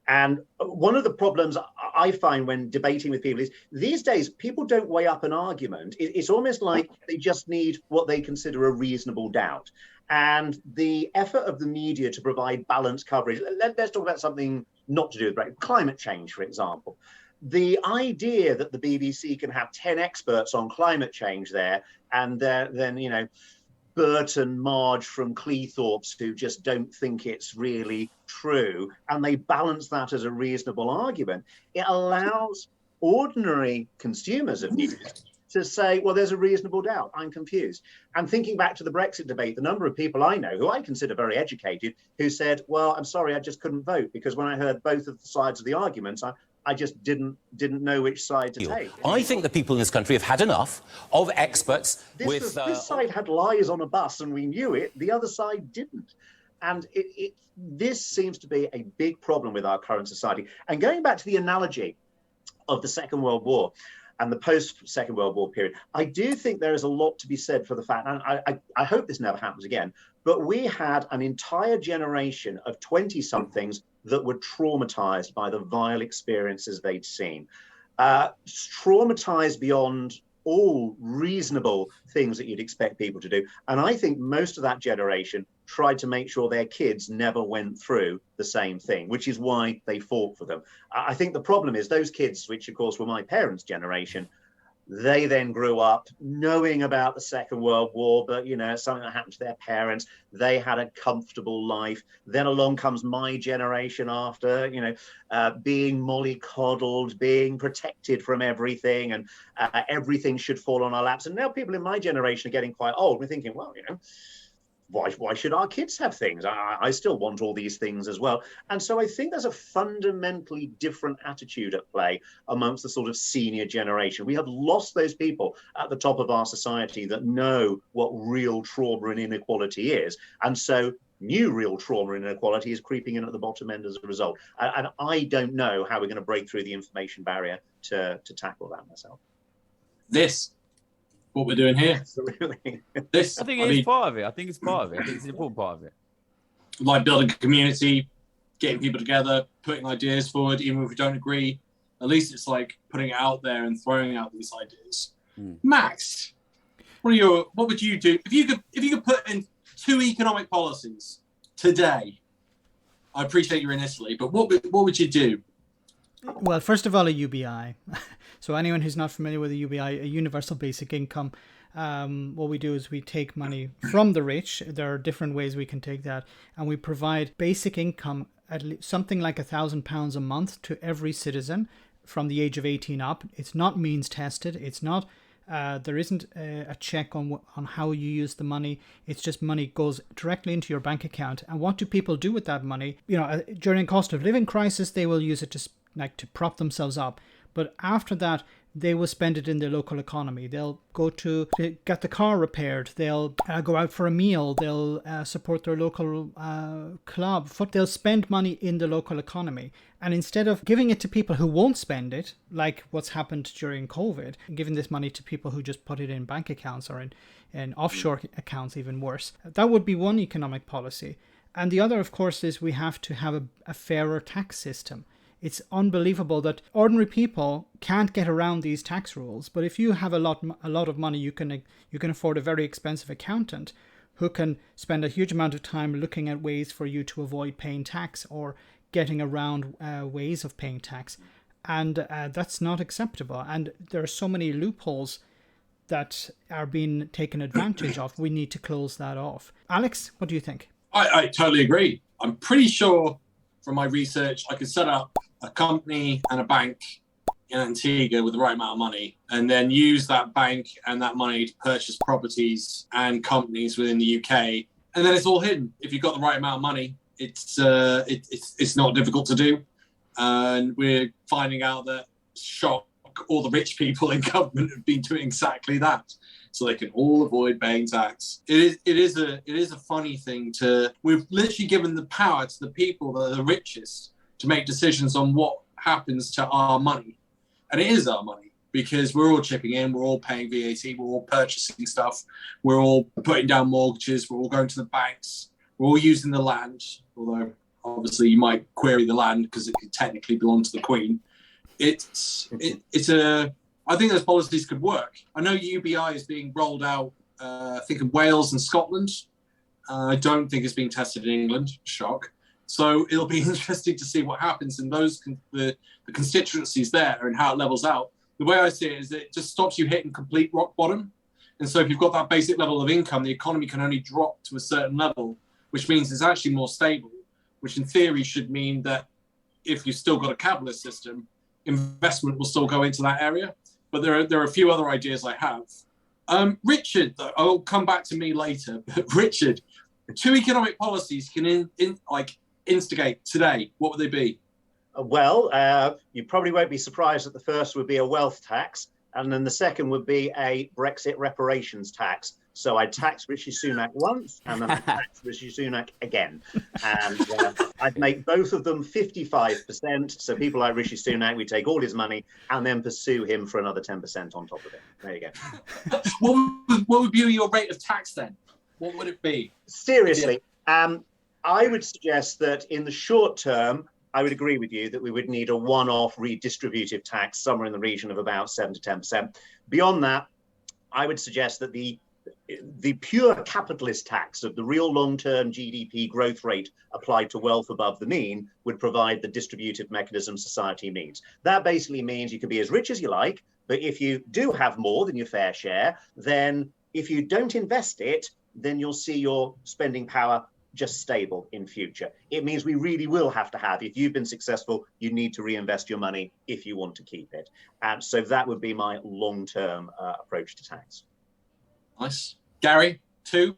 And one of the problems I find when debating with people is these days people don't weigh up an argument. It's almost like they just need what they consider a reasonable doubt. And the effort of the media to provide balanced coverage, let's talk about something not to do with Brexit, climate change, for example. The idea that the BBC can have 10 experts on climate change there, and then, you know, Bert and Marge from Cleethorpes who just don't think it's really true, and they balance that as a reasonable argument, it allows ordinary consumers of news to say, well, there's a reasonable doubt. I'm confused. And thinking back to the Brexit debate, the number of people I know who I consider very educated who said, well, I'm sorry, I just couldn't vote because when I heard both of the sides of the arguments, I just didn't know which side to take. I think the people in this country have had enough of experts this side had lies on a bus and we knew it. The other side didn't. And this seems to be a big problem with our current society. And going back to the analogy of the Second World War, and the post-Second World War period, I do think there is a lot to be said for the fact, and I hope this never happens again, but we had an entire generation of 20-somethings that were traumatized by the vile experiences they'd seen. Traumatized beyond all reasonable things that you'd expect people to do. And I think most of that generation tried to make sure their kids never went through the same thing, which is why they fought for them. I think the problem is those kids, which of course were my parents' generation, they then grew up knowing about the Second World War, but, you know, something that happened to their parents. They had a comfortable life. Then along comes my generation after, you know, being mollycoddled, being protected from everything, and everything should fall on our laps. And now people in my generation are getting quite old. We're thinking, well, you know, why should our kids have things? I still want all these things as well. And so I think there's a fundamentally different attitude at play amongst the sort of senior generation. We have lost those people at the top of our society that know what real trauma and inequality is. And so new real trauma and inequality is creeping in at the bottom end as a result. And I don't know how we're going to break through the information barrier to tackle that myself. What we're doing here. Absolutely. I think it's part of it. I think it's part of it. I think it's an important part of it. Like building a community, getting people together, putting ideas forward, even if we don't agree. At least it's like putting it out there and throwing out these ideas. Max, what would you do if you could put in 2 economic policies today? I appreciate you're in Italy, but what would you do? Well, first of all, a UBI. So anyone who's not familiar with a UBI, a universal basic income, what we do is we take money from the rich. There are different ways we can take that, and we provide basic income, something like £1,000 a month to every citizen from the age of 18 up. It's not means tested. It's not. There isn't a check on how you use the money. It's just money goes directly into your bank account. And what do people do with that money? You know, during cost of living crisis, they will use it to prop themselves up. But after that, they will spend it in their local economy. They'll go to get the car repaired. They'll go out for a meal. They'll support their local club. They'll spend money in the local economy. And instead of giving it to people who won't spend it, like what's happened during COVID, giving this money to people who just put it in bank accounts or in offshore accounts, even worse. That would be one economic policy. And the other, of course, is we have to have a fairer tax system. It's unbelievable that ordinary people can't get around these tax rules. But if you have a lot of money, you can afford a very expensive accountant who can spend a huge amount of time looking at ways for you to avoid paying tax or getting around ways of paying tax. And that's not acceptable. And there are so many loopholes that are being taken advantage of. We need to close that off. Alex, what do you think? I totally agree. I'm pretty sure from my research, I could set up a company and a bank in Antigua with the right amount of money, and then use that bank and that money to purchase properties and companies within the UK. And then it's all hidden. If you've got the right amount of money, it's not difficult to do. And we're finding out that, shock, all the rich people in government have been doing exactly that, so they can all avoid paying tax. It is a funny thing we've literally given the power to the people that are the richest to make decisions on what happens to our money. And it is our money, because we're all chipping in, we're all paying VAT, we're all purchasing stuff, we're all putting down mortgages, we're all going to the banks, we're all using the land, although obviously you might query the land because it could technically belong to the Queen. I think those policies could work. I know UBI is being rolled out, I think in Wales and Scotland. I don't think it's being tested in England, shock. So it'll be interesting to see what happens in those the constituencies there and how it levels out. The way I see it is that it just stops you hitting complete rock bottom. And so if you've got that basic level of income, the economy can only drop to a certain level, which means it's actually more stable, which in theory should mean that if you've still got a capitalist system, investment will still go into that area. But there are a few other ideas I have. Richard, though, I'll come back to me later. But Richard, 2 economic policies can instigate today. What would they be? Well, you probably won't be surprised that the first would be a wealth tax, and then the second would be a Brexit reparations tax. So I'd tax Rishi Sunak once, and then I'd tax Rishi Sunak again. And I'd make both of them 55%. So people like Rishi Sunak, we take all his money and then pursue him for another 10% on top of it. There you go. What would be your rate of tax then? What would it be? Seriously, I would suggest that in the short term, I would agree with you that we would need a one-off redistributive tax somewhere in the region of about 7 to 10%. Beyond that, I would suggest that the pure capitalist tax of the real long-term GDP growth rate applied to wealth above the mean would provide the distributive mechanism society needs. That basically means you can be as rich as you like, but if you do have more than your fair share, then if you don't invest it, then you'll see your spending power just stable in future. It means we really will have to have, if you've been successful, you need to reinvest your money if you want to keep it. And so that would be my long-term approach to tax. Nice. Gary, 2?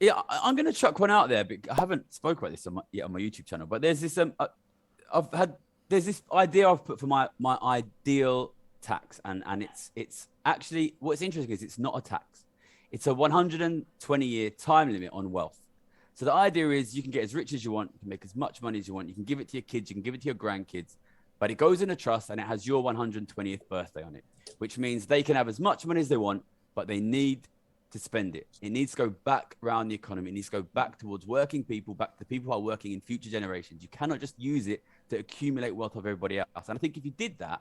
Yeah, I'm going to chuck one out there, but I haven't spoke about this on my YouTube channel, but there's this, there's this idea I've put for my ideal tax. And it's actually, what's interesting is it's not a tax. It's a 120-year time limit on wealth. So the idea is you can get as rich as you want, you can make as much money as you want, you can give it to your kids, you can give it to your grandkids, but it goes in a trust and it has your 120th birthday on it, which means they can have as much money as they want, but they need to spend it. It needs to go back around the economy. It needs to go back towards working people, back to the people who are working in future generations. You cannot just use it to accumulate wealth of everybody else. And I think if you did that,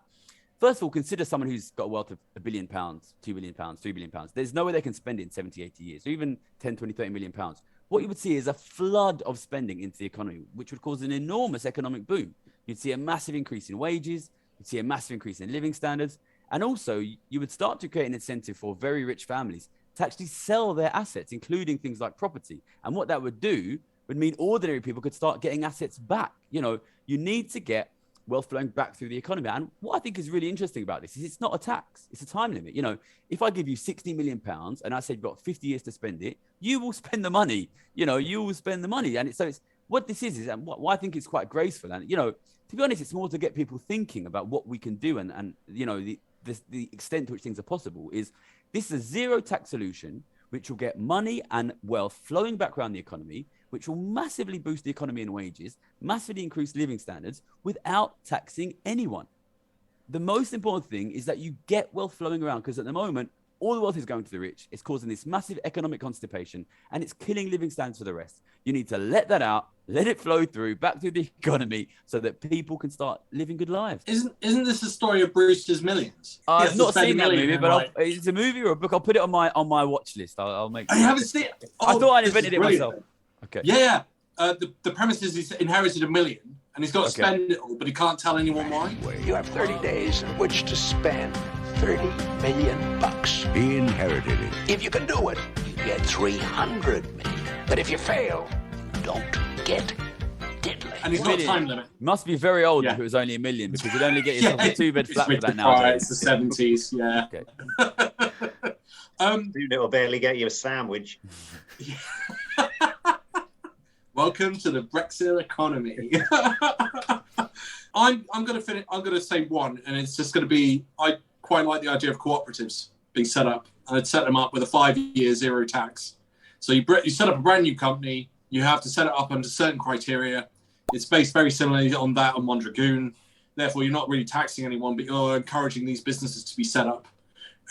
first of all, consider someone who's got a wealth of £1 billion, £2 billion, £3 billion. There's no way they can spend it in 70, 80 years, or even 10, 20, 30 million pounds. What you would see is a flood of spending into the economy, which would cause an enormous economic boom. You'd see a massive increase in wages, you'd see a massive increase in living standards, and also you would start to create an incentive for very rich families to actually sell their assets, including things like property. And what that would do would mean ordinary people could start getting assets back. You know, you need to get wealth flowing back through the economy. And what I think is really interesting about this is it's not a tax, it's a time limit. You know, if I give you £60 million and I said you've got 50 years to spend it, you will spend the money. You know, you will spend the money. And it's what this is and what I think is quite graceful. And, you know, to be honest, it's more to get people thinking about what we can do and you know, the extent to which things are possible. Is this is a zero tax solution which will get money and wealth flowing back around the economy, which will massively boost the economy and wages, massively increase living standards without taxing anyone. The most important thing is that you get wealth flowing around, because at the moment, all the wealth is going to the rich. It's causing this massive economic constipation and it's killing living standards for the rest. You need to let that out, let it flow through, back through the economy so that people can start living good lives. Isn't this the story of Brewster's Millions? I've not seen that movie, but it's a movie or a book. I'll put it on my watch list. I'll make I haven't seen it. I thought I invented it myself. Okay. Yeah. The premise is he's inherited $1 million and he's got to spend it all, but he can't tell anyone why. You have 30 days in which to spend $30 million. He inherited it. If you can do it, you get $300 million. But if you fail, you don't get diddly. And it's not a time limit. Must be very old if it was only $1 million, because you'd only get yourself a 2-bed flat for that nowadays. It's the 70s, yeah. Okay. It'll barely get you a sandwich. Welcome to the Brexit economy. I'm going to finish. I'm going to say one, and it's just going to be. I quite like the idea of cooperatives being set up, and I'd set them up with a 5-year zero tax. So you set up a brand new company. You have to set it up under certain criteria. It's based very similarly on that on Mondragoon. Therefore, you're not really taxing anyone, but you're encouraging these businesses to be set up.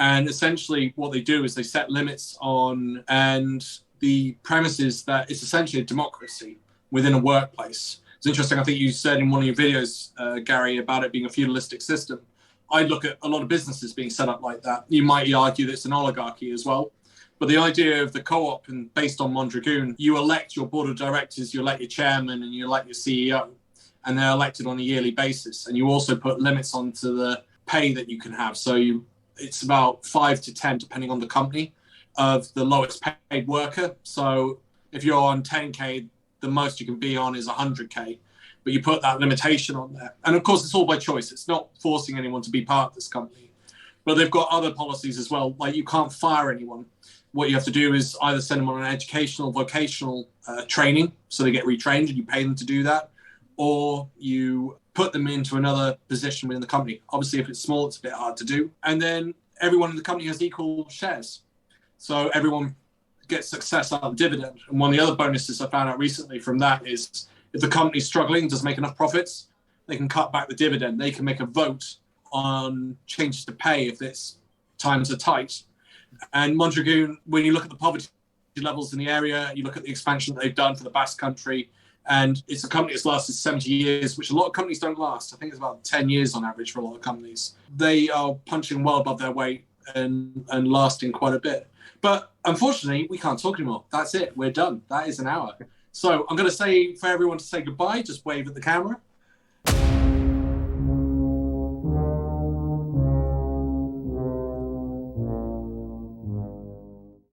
And essentially, what they do is they set limits on, and the premise is that it's essentially a democracy within a workplace. It's interesting. I think you said in one of your videos, Gary, about it being a feudalistic system. I look at a lot of businesses being set up like that. You might argue that it's an oligarchy as well. But the idea of the co-op, and based on Mondragoon, you elect your board of directors, you elect your chairman, and you elect your CEO, and they're elected on a yearly basis. And you also put limits onto the pay that you can have. So it's about 5 to 10, depending on the company, of the lowest paid worker. So if you're on 10K, the most you can be on is 100K, but you put that limitation on there. And of course, it's all by choice. It's not forcing anyone to be part of this company, but they've got other policies as well. Like you can't fire anyone. What you have to do is either send them on an educational, vocational training, so they get retrained and you pay them to do that, or you put them into another position within the company. Obviously, if it's small, it's a bit hard to do. And then everyone in the company has equal shares. So everyone gets success out of the dividend. And one of the other bonuses I found out recently from that is if the company's struggling, doesn't make enough profits, they can cut back the dividend. They can make a vote on changes to pay if it's times are tight. And Mondragoon, when you look at the poverty levels in the area, you look at the expansion that they've done for the Basque Country, and it's a company that's lasted 70 years, which a lot of companies don't last. I think it's about 10 years on average for a lot of companies. They are punching well above their weight and lasting quite a bit. But unfortunately, we can't talk anymore. That's it. We're done. That is an hour. So I'm going to say for everyone to say goodbye, just wave at the camera.